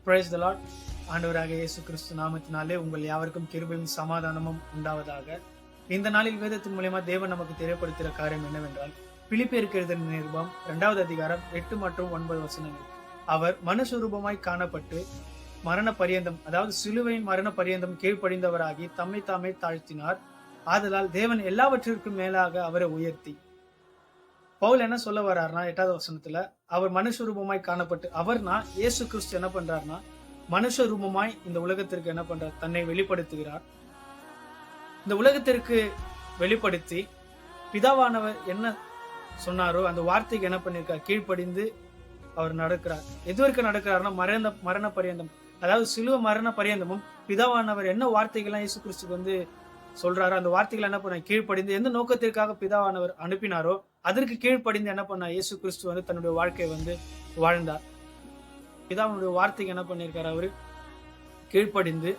Praise the Lord. ஆண்டவராக இயேசு கிறிஸ்து நாமத்தினாலே உங்கள் யாவருக்கும் கிருபையும் சமாதானமும் உண்டாவதாக. இந்த நாளில் வேதத்தின் மூலமா தேவன் நமக்கு தெரியப்படுத்துகிற காரியம் என்னவென்றால், பிலிப்பியருக்கு எழுதின நிருபம் 2வது அதிகாரம் 8 மற்றும் 9 வசனங்கள். அவர் மனுஷரூபமாய் காணப்பட்டு மரண பரியந்தம், அதாவது சிலுவையின் மரண பரியந்தம் கீழ்ப்படிந்தவராகி தம்மை தாமே தாழ்த்தினார். ஆதலால் தேவன் எல்லாவற்றிற்கும் மேலாக அவரை உயர்த்தி. பவுல் என்ன சொல்ல வர்றாருன்னா 8வது வசனத்துல, அவர் மனுஷ ரூபமாய் காணப்பட்டு, அவர்னா இயேசு கிறிஸ்து என்ன பண்றாருன்னா மனுஷ ரூபமாய் இந்த உலகத்திற்கு என்ன பண்றார், தன்னை வெளிப்படுத்துகிறார். இந்த உலகத்திற்கு வெளிப்படுத்தி பிதாவானவர் என்ன சொன்னாரோ அந்த வார்த்தைக்கு என்ன பண்ணிருக்கார், கீழ்ப்படிந்து அவர் நடக்கிறார். எது வரைக்கும் நடக்கிறாருன்னா மரண பரியந்தம், அதாவது சிலுவை மரண பரியந்தமும் பிதாவானவர் என்ன வார்த்தைகள்லாம் இயேசு கிறிஸ்துக்கு சொல்றாரு, அந்த வார்த்தைகள் என்ன பண்ண கீழ்ப்படிந்து எந்த நோக்கத்திற்காக பிதாவானவர் அனுப்பினாரோ அதற்கு கீழ்ப்படிந்து என்ன பண்ண இயேசு கிறிஸ்து தன்னுடைய வாழ்க்கையை வாழ்ந்தார். பிதாவுடைய வார்த்தைக்கு என்ன பண்ணியிருக்காரு, அவரு கீழ்ப்படிந்து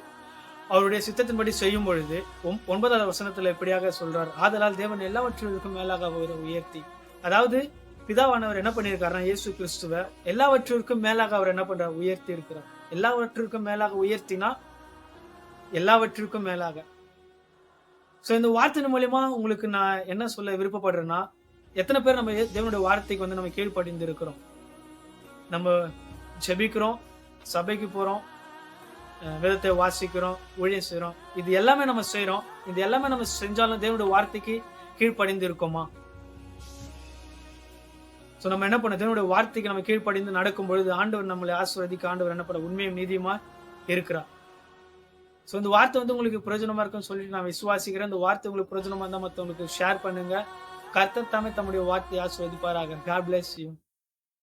அவருடைய சித்தத்தின்படி செய்யும் பொழுது 9வது வசனத்துல எப்படியாக சொல்றார், ஆதலால் தேவன் எல்லாவற்றிற்கும் மேலாக அவரை உயர்த்தி. அதாவது பிதாவானவர் என்ன பண்ணியிருக்காருன்னா இயேசு கிறிஸ்துவ எல்லாவற்றிற்கும் மேலாக அவர் என்ன பண்றார், உயர்த்தி இருக்கிறார். எல்லாவற்றிற்கும் மேலாக உயர்த்தினா எல்லாவற்றிற்கும் மேலாக. சோ இந்த வார்த்தையின் மூலியமா உங்களுக்கு நான் என்ன சொல்ல விருப்பப்படுறேன்னா, எத்தனை பேர் நம்ம தேவனுடைய வார்த்தைக்கு நம்ம கீழ்ப்படிந்து இருக்கிறோம். நம்ம ஜெபிக்கிறோம், சபைக்கு போறோம், வேதத்தை வாசிக்கிறோம், ஊழியம் செய்யறோம். இது எல்லாமே நம்ம செய்யறோம். இது எல்லாமே நம்ம செஞ்சாலும் தேவனுடைய வார்த்தைக்கு கீழ்ப்படிந்து இருக்கோமா? சோ நம்ம என்ன பண்ண, தேவனுடைய வார்த்தைக்கு நம்ம கீழ்ப்படிந்து நடக்கும் பொழுது ஆண்டவர் நம்மளை ஆசீர்வதிக்க, ஆண்டவர் என்ன பண்ண உண்மையும் நீதியுமா இருக்கிறார். சோ இந்த வார்த்தை உங்களுக்கு பிரயோஜனமா இருக்குன்னு சொல்லிட்டு நான் விசுவாசிக்கிறேன். இந்த வார்த்தை உங்களுக்கு பிரயோஜனமா இருந்தா மத்தவங்களுக்கு ஷேர் பண்ணுங்க. கர்த்தர் தாமே தம்முடைய வார்த்தையை ஆசீர்வதிப்பாராக. God bless you.